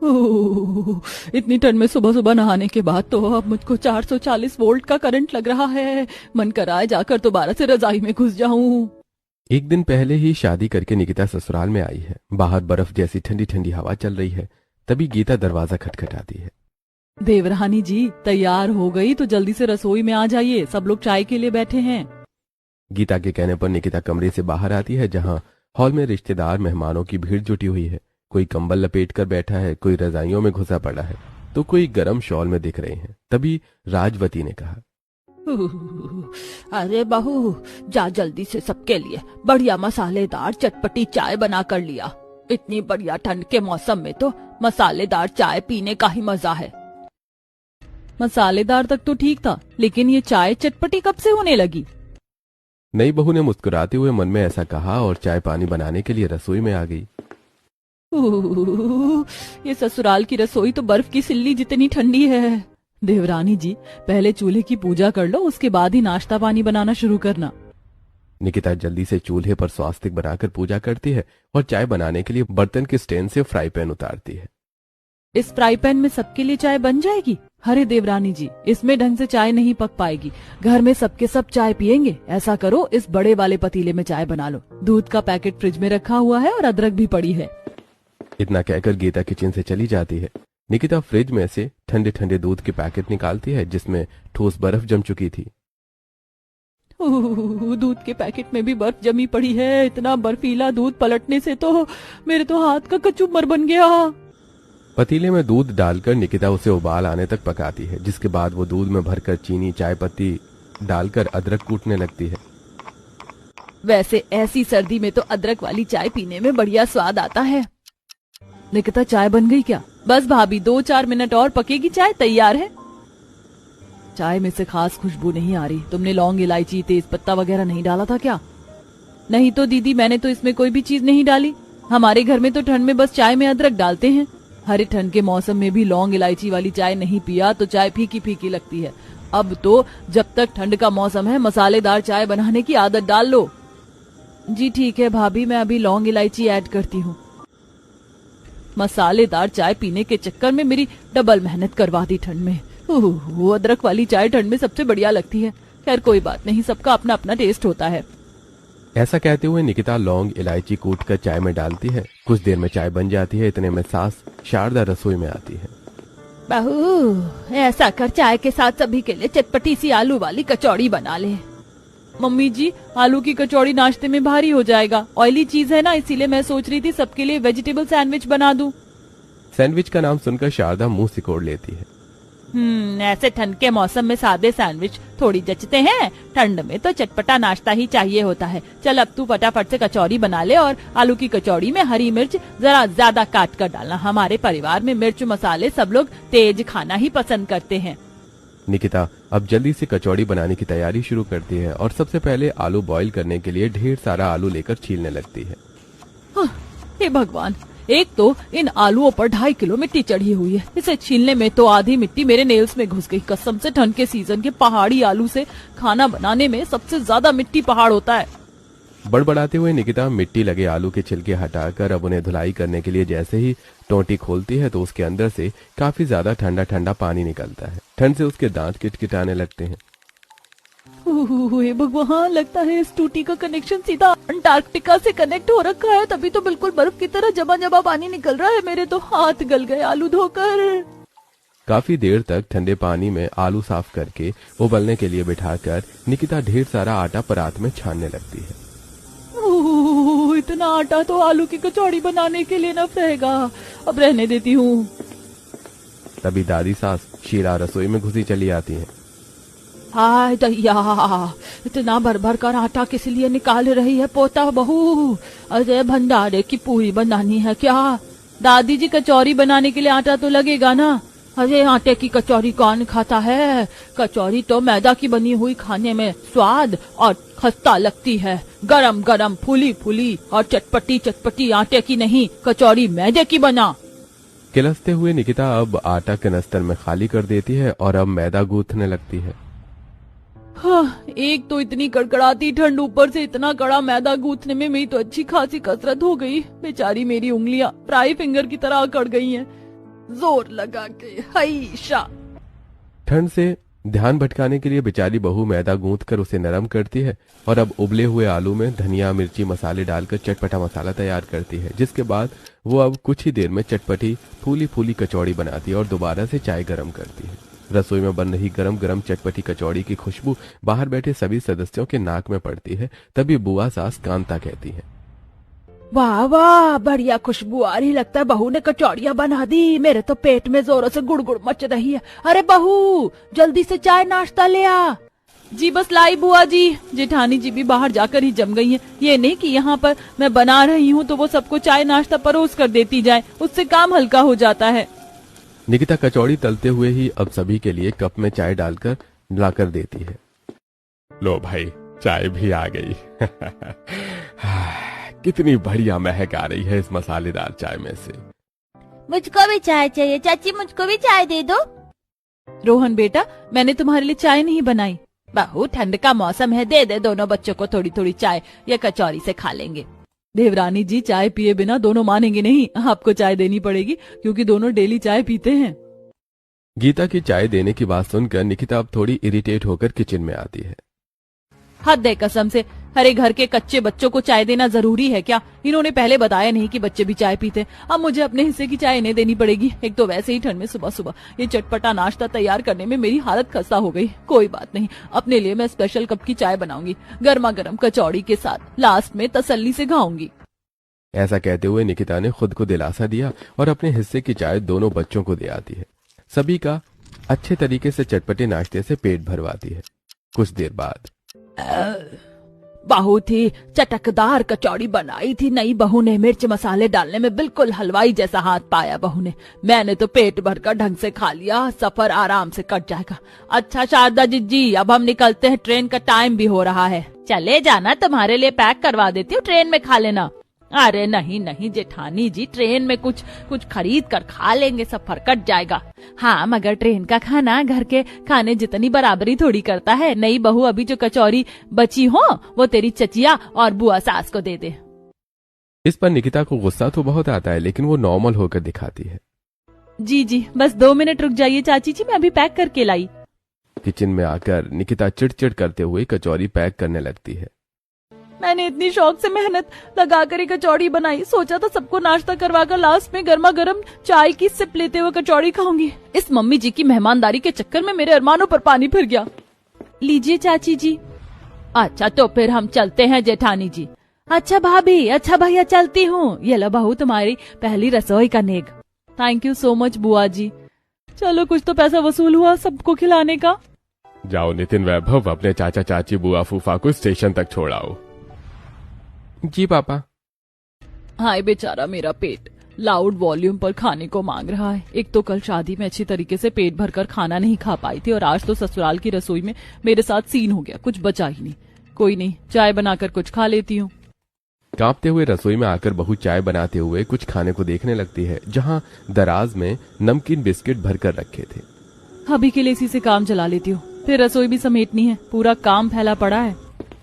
ओह, इतनी ठंड में सुबह सुबह नहाने के बाद तो अब मुझको 440 वोल्ट का करंट लग रहा है। मन कर रहा है जाकर दोबारा से रजाई में घुस जाऊं। एक दिन पहले ही शादी करके निकिता ससुराल में आई है। बाहर बर्फ जैसी ठंडी ठंडी हवा चल रही है। तभी गीता दरवाजा खटखटाती है। देवरानी जी तैयार हो गई तो जल्दी से रसोई में आ जाइए, सब लोग चाय के लिए बैठे हैं। गीता के कहने पर निकिता कमरे से बाहर आती है, जहां हॉल में रिश्तेदार मेहमानों की भीड़ जुटी हुई है। कोई कंबल लपेट कर बैठा है, कोई रजाइयों में घुसा पड़ा है, तो कोई गरम शॉल में दिख रहे हैं। तभी राजवती ने कहा, अरे बहू, जा जल्दी से सबके लिए बढ़िया मसालेदार चटपटी चाय बना कर लिया। इतनी बढ़िया ठंड के मौसम में तो मसालेदार चाय पीने का ही मजा है। मसालेदार तक तो ठीक था, लेकिन ये चाय चटपटी कब से होने लगी? नई बहू ने मुस्कुराते हुए मन में ऐसा कहा और चाय पानी बनाने के लिए रसोई में आ गई। ये ससुराल की रसोई तो बर्फ की सिल्ली जितनी ठंडी है। देवरानी जी पहले चूल्हे की पूजा कर लो, उसके बाद ही नाश्ता पानी बनाना शुरू करना। निकिता जल्दी से चूल्हे पर स्वास्तिक बनाकर पूजा करती है और चाय बनाने के लिए बर्तन के स्टैंड से फ्राई पैन उतारती है। इस फ्राई पैन में सबके लिए चाय बन जाएगी? अरे देवरानी जी, इसमें ढंग से चाय नहीं पक पाएगी। घर में सबके सब चाय पियेंगे। ऐसा करो, इस बड़े वाले पतीले में चाय बना लो। दूध का पैकेट फ्रिज में रखा हुआ है और अदरक भी पड़ी है। इतना कहकर गीता किचन से चली जाती है। निकिता फ्रिज में से ठंडे ठंडे दूध के पैकेट निकालती है, जिसमें ठोस बर्फ जम चुकी थी। दूध के पैकेट में भी बर्फ जमी पड़ी है। इतना बर्फीला दूध पलटने से तो मेरे तो हाथ का कचूमर बन गया। पतीले में दूध डालकर निकिता उसे उबाल आने तक पकाती है, जिसके बाद वो दूध में भरकर चीनी चाय पत्ती डालकर अदरक कूटने लगती है। वैसे ऐसी सर्दी में तो अदरक वाली चाय पीने में बढ़िया स्वाद आता है। निकिता चाय बन गई क्या? बस भाभी, 2-4 मिनट और पकेगी, चाय तैयार है। चाय में से खास खुशबू नहीं आ रही। तुमने लौंग इलायची तेज पत्ता वगैरह नहीं डाला था क्या? नहीं तो दीदी, मैंने तो इसमें कोई भी चीज नहीं डाली। हमारे घर में तो ठंड में बस चाय में अदरक डालते हैं। हरे ठंड के मौसम में भी लौंग इलायची वाली चाय नहीं पिया तो चाय फीकी फीकी लगती है। अब तो जब तक ठंड का मौसम है मसालेदार चाय बनाने की आदत डाल लो। जी ठीक है भाभी, मैं अभी लौंग इलायची ऐड करती हूँ। मसालेदार चाय पीने के चक्कर में मेरी डबल मेहनत करवा दी ठंड में। वो अदरक वाली चाय ठंड में सबसे बढ़िया लगती है। खैर कोई बात नहीं, सबका अपना अपना टेस्ट होता है। ऐसा कहते हुए निकिता लौंग इलायची कूट कर चाय में डालती है। कुछ देर में चाय बन जाती है। इतने में सास शारदा रसोई में आती है। बहू, ऐसा कर चाय के साथ सभी के लिए चटपटी सी आलू वाली कचौड़ी बना ले। मम्मी जी, आलू की कचौड़ी नाश्ते में भारी हो जाएगा। ऑयली चीज है ना, इसीलिए मैं सोच रही थी सबके लिए वेजिटेबल सैंडविच बना दूं। सैंडविच का नाम सुनकर शारदा मुंह सिकोड़ लेती है। ऐसे ठंड के मौसम में सादे सैंडविच थोड़ी जचते हैं। ठंड में तो चटपटा नाश्ता ही चाहिए होता है। चल अब तू फटाफट से कचौड़ी बना ले और आलू की कचौड़ी में हरी मिर्च जरा ज्यादा काट कर डालना। हमारे परिवार में मिर्च मसाले सब लोग तेज खाना ही पसंद करते हैं। निकिता अब जल्दी से कचौड़ी बनाने की तैयारी शुरू करती है और सबसे पहले आलू बॉईल करने के लिए ढेर सारा आलू लेकर छीलने लगती है। हे भगवान, एक तो इन आलूओं पर 2.5 किलो मिट्टी चढ़ी हुई है। इसे छीलने में तो आधी मिट्टी मेरे नेल्स में घुस गई। कसम से ठंड के सीजन के पहाड़ी आलू से खाना बनाने में सबसे ज्यादा मिट्टी पहाड़ होता है। बड़बड़ाते हुए निकिता मिट्टी लगे आलू के छिलके हटाकर अब उन्हें धुलाई करने के लिए जैसे ही टोंटी खोलती है तो उसके अंदर से काफी ज्यादा ठंडा ठंडा पानी निकलता है। ठंड से उसके दांत किटकिटाने लगते हैं। भगवान, लगता है इस टूटी का कनेक्शन सीधा अंटार्कटिका से कनेक्ट हो रखा है, तभी तो बिल्कुल बर्फ की तरह जमा जमा पानी निकल रहा है। मेरे तो हाथ गल गए आलू धोकर। काफी देर तक ठंडे पानी में आलू साफ करके उबलने के लिए बिठाकर निकिता ढेर सारा आटा परात में छानने लगती है। इतना आटा तो आलू की कचौड़ी बनाने के लिए न रहेगा। अब रहने देती हूँ। तभी दादी सास शीला रसोई में घुसी चली आती है। हाय दैया, इतना भर भर कर आटा किस लिए निकाल रही है पोता बहू? अरे भंडारे की पूरी बनानी है क्या? दादी जी, कचौरी बनाने के लिए आटा तो लगेगा ना। अरे आटे की कचौरी कौन खाता है? कचौरी तो मैदा की बनी हुई खाने में स्वाद और खस्ता लगती है। गरम गरम फूली फूली और चटपटी चटपटी आटे की नहीं, कचौरी मैदे की बना। किलसते हुए निकिता अब आटा कनस्तर में खाली कर देती है और अब मैदा गूंथने लगती है। एक तो इतनी कड़कड़ाती ठंड, ऊपर से इतना कड़ा मैदा गूंथने में मेरी तो अच्छी खासी कसरत हो गई। बेचारी मेरी उंगलियां फ्राई फिंगर की तरह अकड़ गई हैं। जोर लगा के हईशा। ठंड से ध्यान भटकाने के लिए बेचारी बहू मैदा गूंथ कर उसे नरम करती है और अब उबले हुए आलू में धनिया मिर्ची मसाले डालकर चटपटा मसाला तैयार करती है, जिसके बाद वो अब कुछ ही देर में चटपटी फूली फूली कचौड़ी बनाती है और दोबारा से चाय गर्म करती है। रसोई में बन रही गरम गरम चटपटी कचौड़ी की खुशबू बाहर बैठे सभी सदस्यों के नाक में पड़ती है। तभी बुआ सास कांता कहती है, वाह वाह, बढ़िया खुशबू आ रही, लगता है बहू ने कचौड़ियाँ बना दी। मेरे तो पेट में जोरों से गुड़गुड़ मच रही है। अरे बहू, जल्दी से चाय नाश्ता ले आ। जी बस लाई बुआ जी। जेठानी जी भी बाहर जाकर ही जम गई हैं। ये नहीं कि यहाँ पर मैं बना रही हूँ तो वो सबको चाय नाश्ता परोस कर देती जाए, उससे काम हल्का हो जाता है। निकिता कचौड़ी तलते हुए ही अब सभी के लिए कप में चाय डालकर लाकर देती है। लो भाई, चाय भी आ गई। कितनी बढ़िया महक आ रही है इस मसालेदार चाय में से। मुझको भी चाय चाहिए चाची, मुझको भी चाय दे दो। रोहन बेटा, मैंने तुम्हारे लिए चाय नहीं बनाई। बहू, ठंड का मौसम है, दे दे दोनों बच्चों को थोड़ी थोड़ी चाय, या कचौरी से खा लेंगे। देवरानी जी, चाय पिए बिना दोनों मानेंगे नहीं, आपको चाय देनी पड़ेगी क्योंकि दोनों डेली चाय पीते हैं। गीता की चाय देने की बात सुनकर निकिता अब थोड़ी इरिटेट होकर किचन में आती है। हद है कसम से, हरे घर के कच्चे बच्चों को चाय देना जरूरी है क्या? इन्होंने पहले बताया नहीं कि बच्चे भी चाय पीते। अब मुझे अपने हिस्से की चाय इन्हें देनी पड़ेगी। एक तो वैसे ही ठंड में सुबह सुबह ये चटपटा नाश्ता तैयार करने में मेरी हालत खस्ता हो गई। कोई बात नहीं, अपने लिए मैं स्पेशल कप की चाय बनाऊंगी, गर्मा गर्म कचौड़ी के साथ, लास्ट में तसल्ली से खाऊंगी। ऐसा कहते हुए निकिता ने खुद को दिलासा दिया और अपने हिस्से की चाय दोनों बच्चों को दे आती है। सभी का अच्छे तरीके से चटपटे नाश्ते से पेट भरवाती है। कुछ देर बाद बहू थी चटकदार कचौड़ी बनाई थी नई बहू ने। मिर्च मसाले डालने में बिल्कुल हलवाई जैसा हाथ पाया बहू ने। मैंने तो पेट भरकर ढंग से खा लिया, सफर आराम से कट जाएगा। अच्छा शारदा जी, अब हम निकलते हैं, ट्रेन का टाइम भी हो रहा है। चले जाना, तुम्हारे लिए पैक करवा देती हूँ, ट्रेन में खा लेना। अरे नहीं नहीं जेठानी जी, ट्रेन में कुछ खरीद कर खा लेंगे, सफर कट जाएगा। हाँ, मगर ट्रेन का खाना घर के खाने जितनी बराबरी थोड़ी करता है। नई बहू, अभी जो कचौरी बची हो वो तेरी चचिया और बुआ सास को दे दे। इस पर निकिता को गुस्सा तो बहुत आता है, लेकिन वो नॉर्मल होकर दिखाती है। जी जी, बस 2 मिनट रुक जाइए चाची जी, मैं अभी पैक करके लाई। किचन में आकर निकिता चिड़चिड़ करते हुए कचौरी पैक करने लगती है। मैंने इतनी शौक से मेहनत लगाकर कचौड़ी बनाई, सोचा था सबको नाश्ता करवाकर लास्ट में गर्मा गर्म चाय की सिप लेते हुए कचौड़ी खाऊंगी। इस मम्मी जी की मेहमानदारी के चक्कर में मेरे अरमानों पर पानी फिर गया। लीजिए चाची जी। अच्छा तो फिर हम चलते हैं जेठानी जी। अच्छा भाभी, अच्छा भैया, चलती हूँ। ये लो बहू, तुम्हारी पहली रसोई का नेक। थैंक यू सो मच बुआ जी। चलो, कुछ तो पैसा वसूल हुआ सबको खिलाने का। जाओ नितिन वैभव, अपने चाचा चाची बुआ फूफा को स्टेशन तक छोड़ाओ। जी पापा। हाय बेचारा मेरा पेट लाउड वॉल्यूम पर खाने को मांग रहा है। एक तो कल शादी में अच्छी तरीके से पेट भरकर खाना नहीं खा पाई थी और आज तो ससुराल की रसोई में मेरे साथ सीन हो गया, कुछ बचा ही नहीं। कोई नहीं, चाय बनाकर कुछ खा लेती हूँ। कांपते हुए रसोई में आकर बहू चाय बनाते हुए कुछ खाने को देखने लगती है, जहाँ दराज में नमकीन बिस्किट भरकर रखे थे। अभी के लिए इसी से काम चला लेती हूँ, फिर रसोई भी समेटनी है, पूरा काम फैला पड़ा है।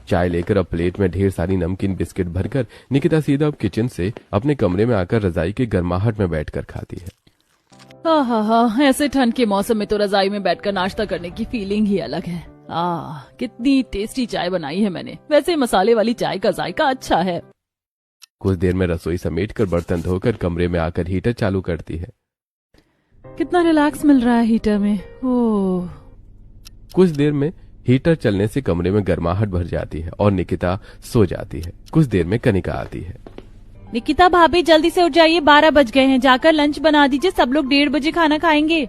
चाय लेकर अब प्लेट में ढेर सारी नमकीन बिस्किट भरकर निकिता सीधा अब किचन से अपने कमरे में आकर रजाई की गर्माहट में बैठकर खाती है। हाँ, ऐसे ठंड के मौसम में तो रजाई में बैठकर नाश्ता करने की फीलिंग ही अलग है। कितनी टेस्टी चाय बनाई है मैंने। वैसे मसाले वाली चाय का जायका अच्छा है। कुछ देर में रसोई समेटकर बर्तन धोकर कमरे में आकर हीटर चालू करती है। कितना रिलैक्स मिल रहा है हीटर में। ओह। कुछ देर में हीटर चलने से कमरे में गर्माहट भर जाती है और निकिता सो जाती है। कुछ देर में कनिका आती है। निकिता भाभी, जल्दी से उठ जाइए, 12 बज गए हैं, जाकर लंच बना दीजिए, सब लोग 1:30 बजे खाना खाएंगे।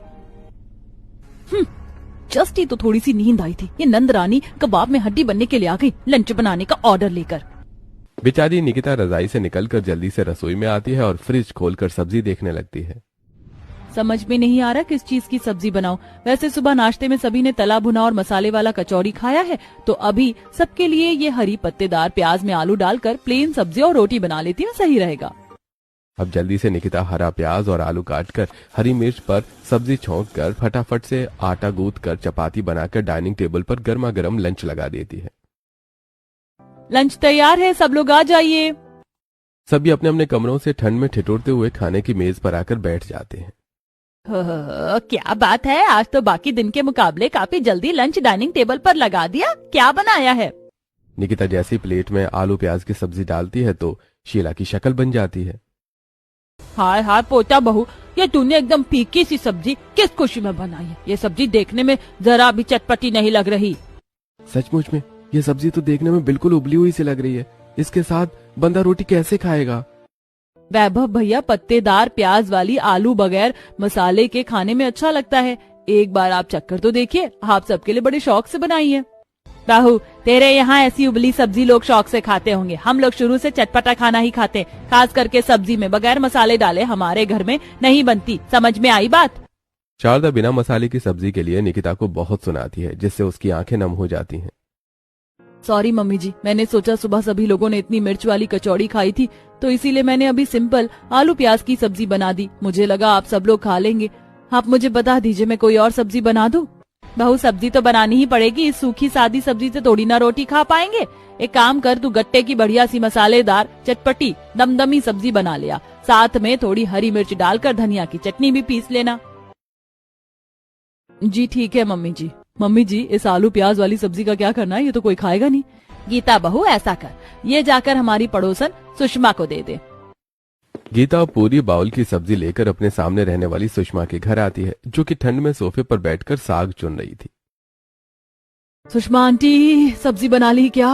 जस्ट ही तो थोड़ी सी नींद आई थी, ये नंद रानी कबाब में हड्डी बनने के लिए आ गई लंच बनाने का ऑर्डर लेकर। बेचारी निकिता रजाई से निकलकर जल्दी से रसोई में आती है और फ्रिज खोलकर सब्जी देखने लगती है। समझ में नहीं आ रहा किस चीज की सब्जी बनाऊं। वैसे सुबह नाश्ते में सभी ने तला भुना और मसाले वाला कचौरी खाया है, तो अभी सबके लिए ये हरी पत्तेदार प्याज में आलू डालकर प्लेन सब्जी और रोटी बना लेती हूँ, सही रहेगा। अब जल्दी से निकिता हरा प्याज और आलू काटकर हरी मिर्च पर सब्जी छौंक कर फटाफट से आटा गूंथ कर चपाती बनाकर डाइनिंग टेबल पर गर्मा गर्म लंच लगा देती है। लंच तैयार है, सब लोग आ जाइए। सभी अपने अपने कमरों से ठंड में ठिठुरते हुए खाने की मेज पर आकर बैठ जाते हैं। क्या बात है, आज तो बाकी दिन के मुकाबले काफी जल्दी लंच डाइनिंग टेबल पर लगा दिया। क्या बनाया है? निकिता जैसी प्लेट में आलू प्याज की सब्जी डालती है तो शीला की शक्ल बन जाती है। हाय हाय पोता बहू, ये तूने एकदम फीकी सी सब्जी किस खुशी में बनाई है? ये सब्जी देखने में जरा भी चटपटी नहीं लग रही। सचमुच में ये सब्जी तो देखने में बिल्कुल उबली हुई सी लग रही है। इसके साथ बंदा रोटी कैसे खाएगा? वैभव भैया, पत्तेदार प्याज वाली आलू बगैर मसाले के खाने में अच्छा लगता है। एक बार आप चक्कर तो देखिए, आप सबके लिए बड़े शौक से बनाई है। बाहू, तेरे यहाँ ऐसी उबली सब्जी लोग शौक से खाते होंगे। हम लोग शुरू से चटपटा खाना ही खाते, खास करके सब्जी में बगैर मसाले डाले हमारे घर में नहीं बनती। समझ में आई बात? शारदा बिना मसाले की सब्जी के लिए निकिता को बहुत सुनाती है, जिससे उसकी आंखें नम हो जाती हैं। सॉरी मम्मी जी, मैंने सोचा सुबह सभी लोगों ने इतनी मिर्च वाली कचौड़ी खाई थी तो इसीलिए मैंने अभी सिंपल आलू प्याज की सब्जी बना दी। मुझे लगा आप सब लोग खा लेंगे। आप मुझे बता दीजिए, मैं कोई और सब्जी बना दूं? बहू, सब्जी तो बनानी ही पड़ेगी। इस सूखी सादी सब्जी से थोड़ी ना रोटी खा पाएंगे। एक काम कर, तू गट्टे की बढ़िया सी मसालेदार चटपटी दमदमी सब्जी बना लिया। साथ में थोड़ी हरी मिर्च डालकर धनिया की चटनी भी पीस लेना। जी ठीक है मम्मी जी। मम्मी जी, इस आलू प्याज वाली सब्जी का क्या करना है? ये तो कोई खाएगा नहीं। गीता बहू, ऐसा कर, ये जाकर हमारी पड़ोसन सुषमा को दे दे। गीता पूरी बाउल की सब्जी लेकर अपने सामने रहने वाली सुषमा के घर आती है, जो कि ठंड में सोफे पर बैठकर साग चुन रही थी। सुषमा आंटी, सब्जी बना ली क्या?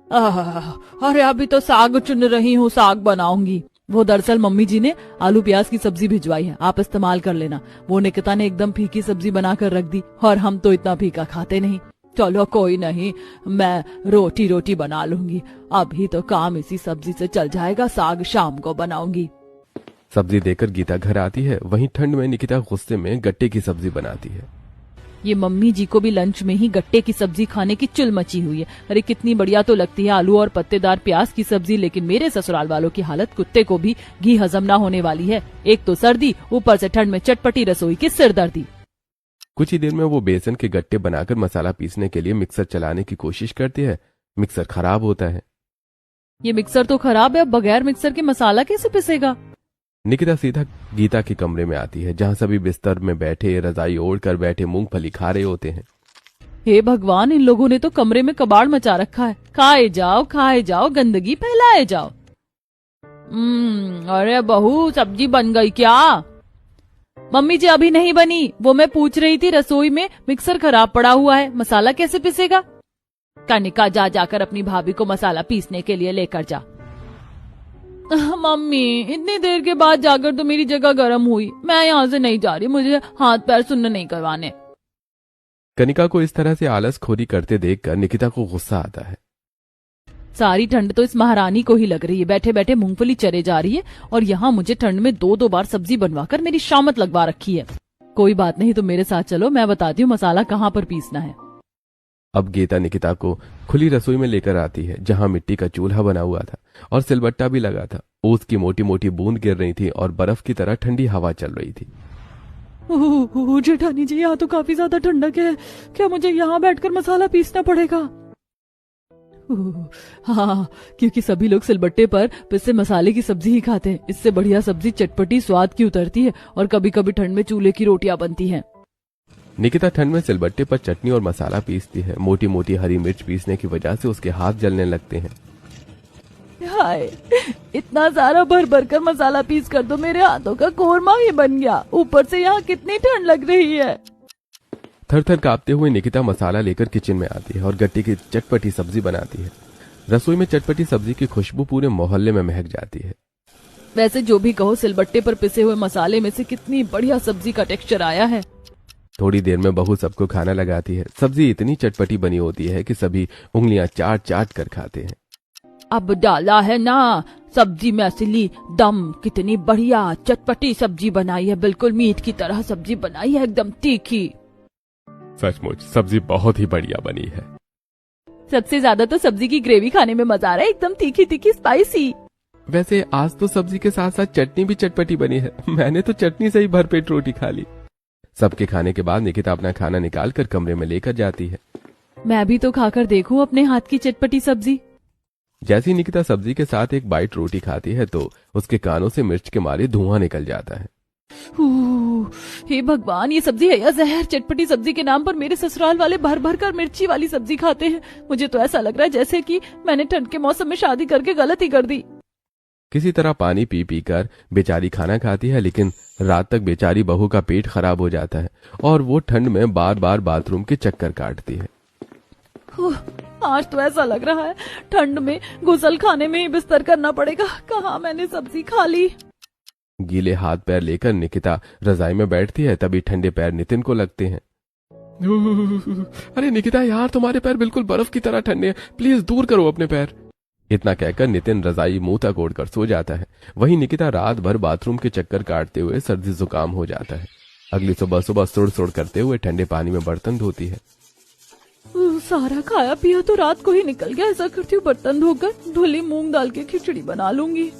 अरे अभी तो साग चुन रही हूँ, साग बनाऊंगी। वो दरअसल मम्मी जी ने आलू प्याज की सब्जी भिजवाई है, आप इस्तेमाल कर लेना। वो निकिता ने एकदम फीकी सब्जी बनाकर रख दी और हम तो इतना फीका खाते नहीं। चलो कोई नहीं, मैं रोटी बना लूंगी। अभी तो काम इसी सब्जी से चल जाएगा, साग शाम को बनाऊंगी। सब्जी देकर गीता घर आती है। वहीं ठंड में निकिता गुस्से में गट्टे की सब्जी बनाती है। ये मम्मी जी को भी लंच में ही गट्टे की सब्जी खाने की चुल मची हुई है। अरे कितनी बढ़िया तो लगती है आलू और पत्तेदार प्याज की सब्जी, लेकिन मेरे ससुराल वालों की हालत कुत्ते को भी घी हजम ना होने वाली है। एक तो सर्दी, ऊपर से ठंड में चटपटी रसोई की सिरदर्दी। कुछ ही देर में वो बेसन के गट्टे बनाकर मसाला पीसने के लिए मिक्सर चलाने की कोशिश करती है। मिक्सर खराब होता है। ये मिक्सर तो खराब है, अब बगैर मिक्सर के मसाला कैसे पिसेगा? निकिता सीधा गीता के कमरे में आती है, जहां सभी बिस्तर में बैठे रजाई ओढ़कर बैठे मूंगफली खा रहे होते हैं। हे भगवान, इन लोगों ने तो कमरे में कबाड़ मचा रखा है। खाए जाओ, गंदगी फैलाए जाओ। अरे बहू, सब्जी बन गई क्या? मम्मी जी अभी नहीं बनी, वो मैं पूछ रही थी। रसोई में मिक्सर खराब पड़ा हुआ है, मसाला कैसे पिसेगा? कनिका, जाकर अपनी भाभी को मसाला पीसने के लिए लेकर जा। मम्मी, इतनी देर के बाद जाकर तो मेरी जगह गर्म हुई। मैं यहाँ से नहीं जा रही, मुझे हाथ पैर सुन्न नहीं करवाने। कनिका को इस तरह से आलसखोरी करते देखकर निकिता को गुस्सा आता है। सारी ठंड तो इस महारानी को ही लग रही है। बैठे बैठे मूंगफली चरे जा रही है और यहाँ मुझे ठंड में दो बार सब्जी बनवाकर मेरी शामत लगवा रखी है। कोई बात नहीं, तुम मेरे साथ चलो, मैं बताती हूँ मसाला कहाँ पर पीसना है। अब गीता निकिता को खुली रसोई में लेकर आती है, जहां मिट्टी का चूल्हा बना हुआ था और सिलबट्टा भी लगा था। ओस की मोटी मोटी बूंद गिर रही थी और बर्फ की तरह ठंडी हवा चल रही थी। जेठानी जी, यहाँ तो काफी ज्यादा ठंडक है। क्या मुझे यहाँ बैठकर मसाला पीसना पड़ेगा? हाँ, क्योंकि सभी लोग सिलबट्टे पर पिसे मसाले की सब्जी ही खाते हैं। इससे बढ़िया सब्जी चटपटी स्वाद की उतरती है और कभी कभी ठंड में चूल्हे की रोटियां बनती हैं। निकिता ठंड में सिलबट्टे पर चटनी और मसाला पीसती है। मोटी मोटी हरी मिर्च पीसने की वजह से उसके हाथ जलने लगते हैं। हाय, इतना सारा भर कर मसाला पीस कर तो मेरे हाथों का कोरमा ही बन गया। ऊपर से यहाँ कितनी ठंड लग रही है। थर कांपते हुए निकिता मसाला लेकर किचन में आती है और गट्टे की चटपटी सब्जी बनाती है। रसोई में चटपटी सब्जी की खुशबू पूरे मोहल्ले में महक जाती है। वैसे जो भी कहो, सिलबट्टे पर पिसे हुए मसाले में से कितनी बढ़िया सब्जी का टेक्सचर आया है। थोड़ी देर में बहू सबको खाना लगाती है। सब्जी इतनी चटपटी बनी होती है कि सभी उंगलियां चाट कर खाते हैं। अब डाला है ना सब्जी में असली दम। कितनी बढ़िया चटपटी सब्जी बनाई है, बिल्कुल मीट की तरह सब्जी बनाई है, एकदम तीखी। सचमुच सब्जी बहुत ही बढ़िया बनी है। सबसे ज्यादा तो सब्जी की ग्रेवी खाने में मजा आ रहा है, एकदम तीखी तीखी स्पाइसी। वैसे आज तो सब्जी के साथ साथ चटनी भी चटपटी बनी है। मैंने तो चटनी से ही भरपेट रोटी खा ली। सबके खाने के बाद निकिता अपना खाना निकालकर कमरे में लेकर जाती है। मैं भी तो खाकर देखूं अपने हाथ की चटपटी सब्जी। जैसे ही निकिता सब्जी के साथ एक बाइट रोटी खाती है तो उसके कानों से मिर्च के मारे धुआं निकल जाता है। हे भगवान, ये सब्जी है या जहर? चटपटी सब्जी के नाम पर मेरे ससुराल वाले भर भर कर मिर्ची वाली सब्जी खाते हैं। मुझे तो ऐसा लग रहा है जैसे कि मैंने ठंड के मौसम में शादी करके गलती कर दी। किसी तरह पानी पी पी कर बेचारी खाना खाती है, लेकिन रात तक बेचारी बहू का पेट खराब हो जाता है और वो ठंड में बार बार बाथरूम के चक्कर काटती है। आज तो ऐसा लग रहा है ठंड में गुसल खाने में ही बिस्तर करना पड़ेगा। कहाँ मैंने सब्जी खा ली। गीले हाथ पैर लेकर निकिता रजाई में बैठती है, तभी ठंडे पैर नितिन को लगते हैं। अरे निकिता यार, तुम्हारे पैर बिल्कुल बर्फ की तरह ठंडे हैं, प्लीज दूर करो अपने पैर। इतना कहकर नितिन रजाई मुंह तक ओढ़कर सो जाता है। वहीं निकिता रात भर बाथरूम के चक्कर काटते हुए सर्दी जुकाम हो जाता है। अगली सुबह सुबह सुड़ सुड़ करते हुए ठंडे पानी में बर्तन धोती है। सारा खाया पिया तो रात को ही निकल गया। ऐसा करती हूँ बर्तन धोकर धुली मूंग दाल की खिचड़ी बना लूंगी।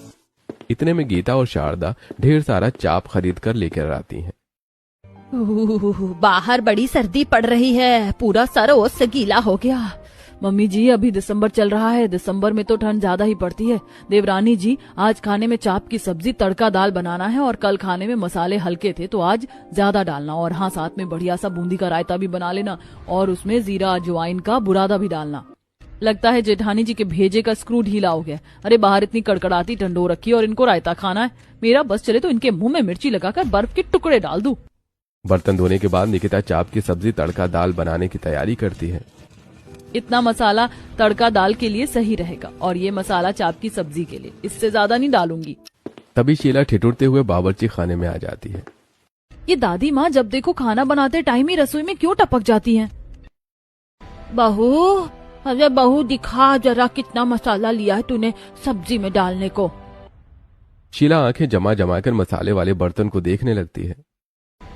इतने में गीता और शारदा ढेर सारा चाप खरीद कर लेकर आती हैं। बाहर बड़ी सर्दी पड़ रही है, पूरा सर ओस से गीला हो गया। मम्मी जी, अभी दिसंबर चल रहा है, दिसंबर में तो ठंड ज्यादा ही पड़ती है। देवरानी जी, आज खाने में चाप की सब्जी तड़का दाल बनाना है और कल खाने में मसाले हल्के थे तो आज ज्यादा डालना। और हाँ, साथ में बढ़िया सा बूंदी का रायता भी बना लेना और उसमें जीरा अजवाइन का बुरादा भी डालना। लगता है जेठानी जी के भेजे का स्क्रू ढीला हो गया। अरे बाहर इतनी कड़कड़ाती ठंड हो रखी है और इनको रायता खाना है। मेरा बस चले तो इनके मुंह में मिर्ची लगाकर बर्फ के टुकड़े डाल दूं। बर्तन धोने के बाद निकिता चाप की सब्जी तड़का दाल बनाने की तैयारी करती है। इतना मसाला तड़का दाल के लिए सही रहेगा और ये मसाला चाप की सब्जी के लिए, इससे ज्यादा नहीं डालूंगी। तभी शीला ठिठुरते हुए बावर्ची खाने में आ जाती है। ये दादी माँ जब देखो खाना बनाते टाइम ही रसोई में क्यों टपक जाती हैं? बहू, अरे बहू दिखा जरा कितना मसाला लिया है तूने सब्जी में डालने को। शीला आंखें जमा जमा कर मसाले वाले बर्तन को देखने लगती है।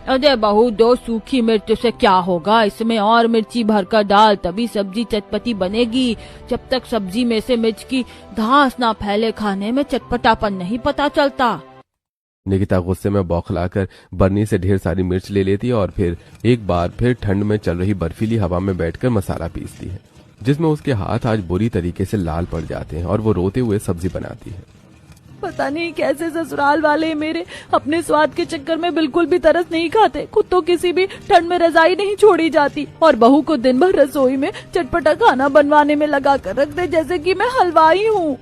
अरे बहू, 2 सूखी मिर्च से क्या होगा, इसमें और मिर्ची भरकर डाल तभी सब्जी चटपटी बनेगी। जब तक सब्जी में से मिर्च की धांस ना फैले खाने में चटपटापन नहीं पता चलता। निकिता गुस्से में बौखलाकर बरनी से ढेर सारी मिर्च ले लेती है और फिर एक बार फिर ठंड में चल रही बर्फीली हवा में बैठकर मसाला पीसती है, जिसमें उसके हाथ आज बुरी तरीके से लाल पड़ जाते हैं और वो रोते हुए सब्जी बनाती है। पता नहीं कैसे ससुराल वाले मेरे अपने स्वाद के चक्कर में बिल्कुल भी तरस नहीं खाते। खुद तो किसी भी ठंड में रजाई नहीं छोड़ी जाती और बहू को दिन भर रसोई में चटपटा खाना बनवाने में लगा कर रख दे जैसे कि मैं हलवाई हूँ।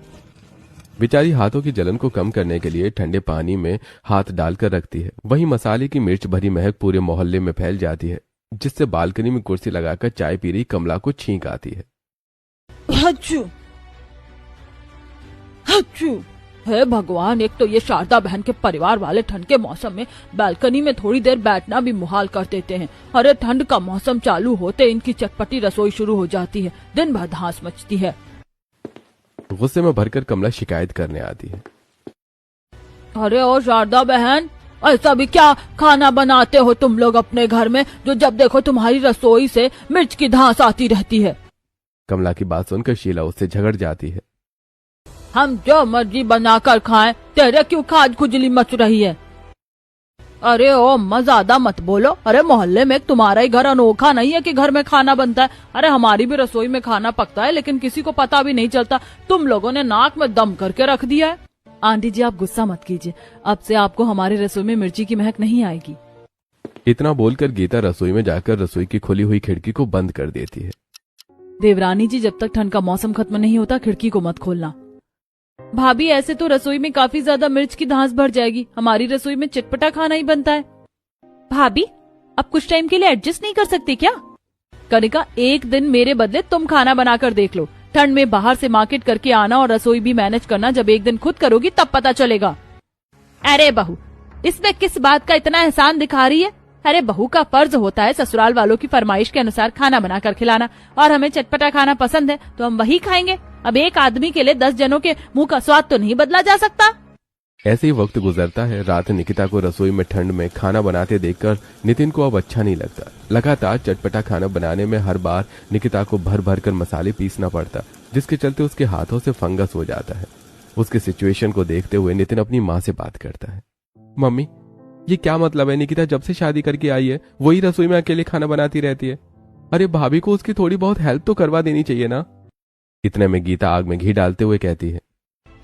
बेचारी हाथों की जलन को कम करने के लिए ठंडे पानी में हाथ डालकर रखती है। वहीं मसाले की मिर्च भरी महक पूरे मोहल्ले में फैल जाती है, जिससे बालकनी में कुर्सी लगाकर चाय पी रही कमला को छींक आती है। हच्चू हच्चू। हे भगवान, एक तो ये शारदा बहन के परिवार वाले ठंड के मौसम में बालकनी में थोड़ी देर बैठना भी मुहाल कर देते हैं। अरे ठंड का मौसम चालू होते इनकी चटपटी रसोई शुरू हो जाती है, दिन भर धांस मचती है। गुस्से में भरकर कमला शिकायत करने आती है। अरे ओ शारदा बहन, ऐसा भी क्या खाना बनाते हो तुम लोग अपने घर में जो जब देखो तुम्हारी रसोई से मिर्च की धांस आती रहती है? कमला की बात सुनकर शीला उससे झगड़ जाती है। हम जो मर्जी बनाकर खाएं, तेरे क्यों खाज खुजली मच रही है? अरे ओ अम्मा, ज्यादा मत बोलो। अरे मोहल्ले में तुम्हारा ही घर अनोखा नहीं है कि घर में खाना बनता है। अरे हमारी भी रसोई में खाना पकता है लेकिन किसी को पता भी नहीं चलता। तुम लोगों ने नाक में दम करके रख दिया है। आंटी जी, आप गुस्सा मत कीजिए, अब से आपको हमारे रसोई में मिर्ची की महक नहीं आएगी। इतना बोलकर गीता रसोई में जाकर रसोई की खुली हुई खिड़की को बंद कर देती है। देवरानी जी, जब तक ठंड का मौसम खत्म नहीं होता खिड़की को मत खोलना। भाभी, ऐसे तो रसोई में काफी ज्यादा मिर्च की धांस भर जाएगी। हमारी रसोई में चटपटा खाना ही बनता है। भाभी, अब कुछ टाइम के लिए एडजस्ट नहीं कर सकती क्या? कनिका, एक दिन मेरे बदले तुम खाना बनाकर देख लो। ठंड में बाहर से मार्केट करके आना और रसोई भी मैनेज करना जब एक दिन खुद करोगी तब पता चलेगा। अरे बहू, इसमें किस बात का इतना एहसान दिखा रही है? अरे बहू का फर्ज होता है ससुराल वालों की फरमाइश के अनुसार खाना बनाकर खिलाना, और हमें चटपटा खाना पसंद है तो हम वही खाएंगे। अब एक आदमी के लिए 10 जनों के मुंह का स्वाद तो नहीं बदला जा सकता। ऐसे ही वक्त गुजरता है। रात निकिता को रसोई में ठंड में खाना बनाते देखकर नितिन को अब अच्छा नहीं लगता। लगातार चटपटा खाना बनाने में हर बार निकिता को भर भर कर मसाले पीसना पड़ता, जिसके चलते उसके हाथों से फंगस हो जाता है। उसके सिचुएशन को देखते हुए नितिन अपनी माँ से बात करता है। मम्मी, ये क्या मतलब है? निकिता जब से शादी करके आई है वही रसोई में अकेले खाना बनाती रहती है। अरे भाभी को उसकी थोड़ी बहुत हेल्प तो करवा देनी चाहिए ना। इतने में गीता आग में घी डालते हुए कहती है,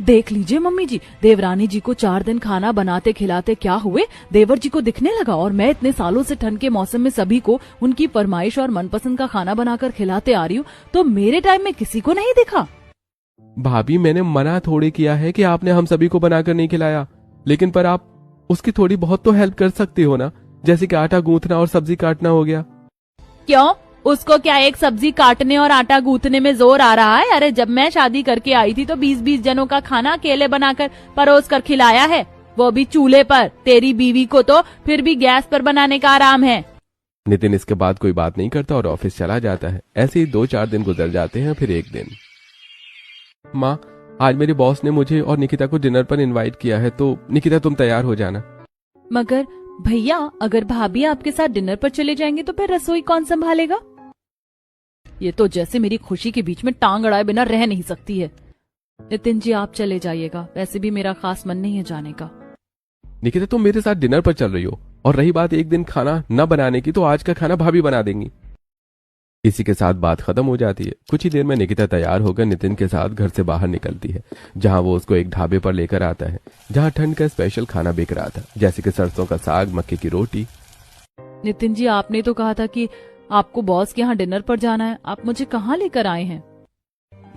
देख लीजिए मम्मी जी, देवरानी जी को 4 दिन खाना बनाते खिलाते क्या हुए, देवर जी को दिखने लगा। और मैं इतने सालों से ठंड के मौसम में सभी को उनकी फरमाइश और मनपसंद का खाना बनाकर खिलाते आ रही हूँ, तो मेरे टाइम में किसी को नहीं दिखा। भाभी मैंने मना थोड़ी किया है कि आपने हम सभी को बनाकर नहीं खिलाया, लेकिन पर आप उसकी थोड़ी बहुत तो हेल्प कर सकती हो ना, जैसे कि आटा गूंथना और सब्जी काटना हो गया। क्यों, उसको क्या एक सब्जी काटने और आटा गूंथने में जोर आ रहा है? अरे जब मैं शादी करके आई थी तो 20-20 जनों का खाना अकेले बनाकर परोस कर खिलाया है, वो भी चूल्हे पर। तेरी बीवी को तो फिर भी गैस पर बनाने का आराम है। नितिन इसके बाद कोई बात नहीं करता और ऑफिस चला जाता है। ऐसे ही 2-4 दिन गुजर जाते हैं। फिर एक दिन, माँ आज मेरे बॉस ने मुझे और निकिता को डिनर पर इनवाइट किया है, तो निकिता तुम तैयार हो जाना। मगर भैया, अगर भाभी आपके साथ डिनर पर चले जाएंगे तो फिर रसोई कौन संभालेगा? ये तो जैसे मेरी खुशी के बीच में टांग अड़ाए बिना रह नहीं सकती है। नितिन जी आप चले जाइएगा, वैसे भी मेरा खास मन नहीं है जाने का। निकिता तुम मेरे साथ डिनर पर चल रही हो, और रही बात एक दिन खाना न बनाने की, तो आज का खाना भाभी बना देंगी। इसी के साथ बात खत्म हो जाती है। कुछ ही देर में निकिता तैयार होकर नितिन के साथ घर से बाहर निकलती है, जहां वो उसको एक ढाबे पर लेकर आता है, जहां ठंड का स्पेशल खाना बिक रहा था, जैसे कि सरसों का साग, मक्के की रोटी। नितिन जी आपने तो कहा था कि आपको बॉस के यहाँ डिनर पर जाना है, आप मुझे कहाँ लेकर आए हैं?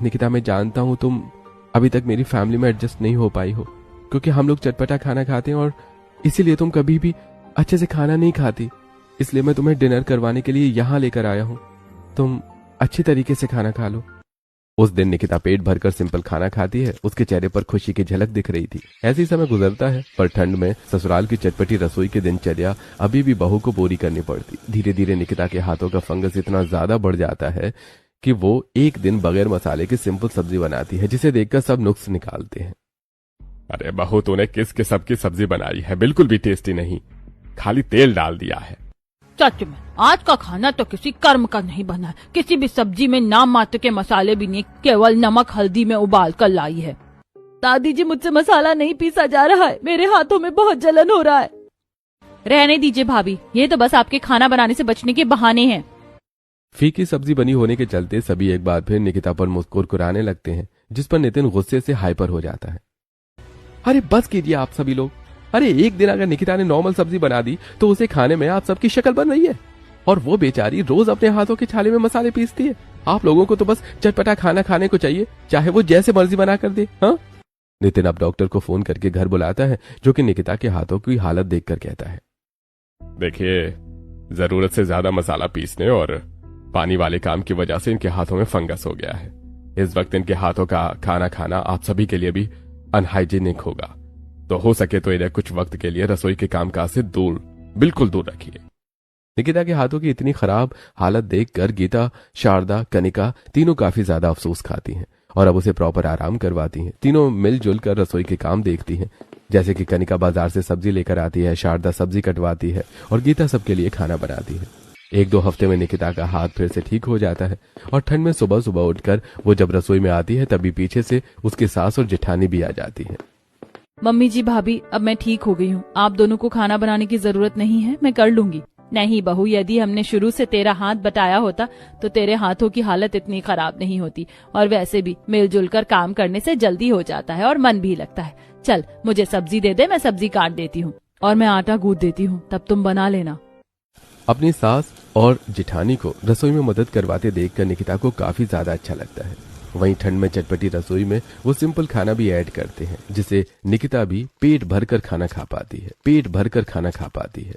निकिता मैं जानता हूँ तुम अभी तक मेरी फैमिली में एडजस्ट नहीं हो पाई हो, क्योंकि हम लोग चटपटा खाना खाते हैं और इसीलिए तुम कभी भी अच्छे से खाना नहीं खाती। इसलिए मैं तुम्हें डिनर करवाने के लिए यहाँ लेकर आया हूँ, तुम अच्छी तरीके से खाना खा लो। उस दिन निकिता पेट भरकर सिंपल खाना खाती है। उसके चेहरे पर खुशी की झलक दिख रही थी। ऐसे ही समय गुजरता है, पर ठंड में ससुराल की चटपटी रसोई की दिनचर्या अभी भी बहू को पूरी करनी पड़ती। धीरे धीरे निकिता के हाथों का फंगस इतना ज्यादा बढ़ जाता है कि वो एक दिन बगैर मसाले की सिंपल सब्जी बनाती है, जिसे देखकर सब नुक्स निकालते हैं। अरे बहू तूने किस किस्म की सब्जी बनाई है, बिल्कुल भी टेस्टी नहीं, खाली तेल डाल दिया है। सच में आज का खाना तो किसी कर्म का नहीं बना है। किसी भी सब्जी में नाम मात्र के मसाले भी नहीं, केवल नमक हल्दी में उबाल कर लाई है। दादी जी मुझसे मसाला नहीं पीसा जा रहा है, मेरे हाथों में बहुत जलन हो रहा है। रहने दीजिए भाभी, ये तो बस आपके खाना बनाने से बचने के बहाने हैं। फीकी सब्जी बनी होने के चलते सभी एक बार फिर निकिता पर मुस्कुराने लगते हैं, जिस पर नितिन गुस्से से हाइपर हो जाता है। अरे बस कीजिए आप सभी लोग। अरे एक दिन अगर निकिता ने नॉर्मल सब्जी बना दी तो उसे खाने में आप सबकी शक्ल बन रही है, और वो बेचारी रोज अपने हाथों के छाले में मसाले पीसती है। आप लोगों को तो बस चटपटा खाना खाने को चाहिए, चाहे वो जैसे मर्जी बना कर दे। हाँ, नितिन अब डॉक्टर को फोन करके घर बुलाता है, जो कि निकिता के हाथों की हालत देखकर कहता है, देखिए जरूरत से ज्यादा मसाला पीसने और पानी वाले काम की वजह से इनके हाथों में फंगस हो गया है। इस वक्त इनके हाथों का खाना खाना आप सभी के लिए भी अनहाइजीनिक होगा, तो हो सके तो इन्हें कुछ वक्त के लिए रसोई के कामकाज से बिल्कुल दूर रखिए। निकिता के हाथों की इतनी खराब हालत देखकर गीता, शारदा, कनिका तीनों काफी ज्यादा अफसोस खाती हैं और अब उसे प्रॉपर आराम करवाती हैं। तीनों मिलजुल कर रसोई के काम देखती हैं, जैसे कि कनिका बाजार से सब्जी लेकर आती है, शारदा सब्जी कटवाती है और गीता सबके लिए खाना बनाती है। 1-2 हफ्ते में निकिता का हाथ फिर से ठीक हो जाता है और ठंड में सुबह सुबह उठकर वो जब रसोई में आती है तभी पीछे से उसकी सास और जेठानी भी आ जाती है। मम्मी जी, भाभी, अब मैं ठीक हो गई हूँ, आप दोनों को खाना बनाने की जरूरत नहीं है, मैं कर लूंगी। नहीं बहू, यदि हमने शुरू से तेरा हाथ बटाया होता तो तेरे हाथों की हालत इतनी खराब नहीं होती, और वैसे भी मिलजुल कर काम करने से जल्दी हो जाता है और मन भी लगता है। चल मुझे सब्जी दे दे, मैं सब्जी काट देती हूँ। और मैं आटा गूंथ देती हूँ, तब तुम बना लेना। अपनी सास और जेठानी को रसोई में मदद करवाते देखकर निकिता को काफी ज्यादा अच्छा लगता है। वहीं ठंड में चटपटी रसोई में वो सिंपल खाना भी ऐड करते हैं, जिसे निकिता भी पेट भरकर खाना खा पाती है।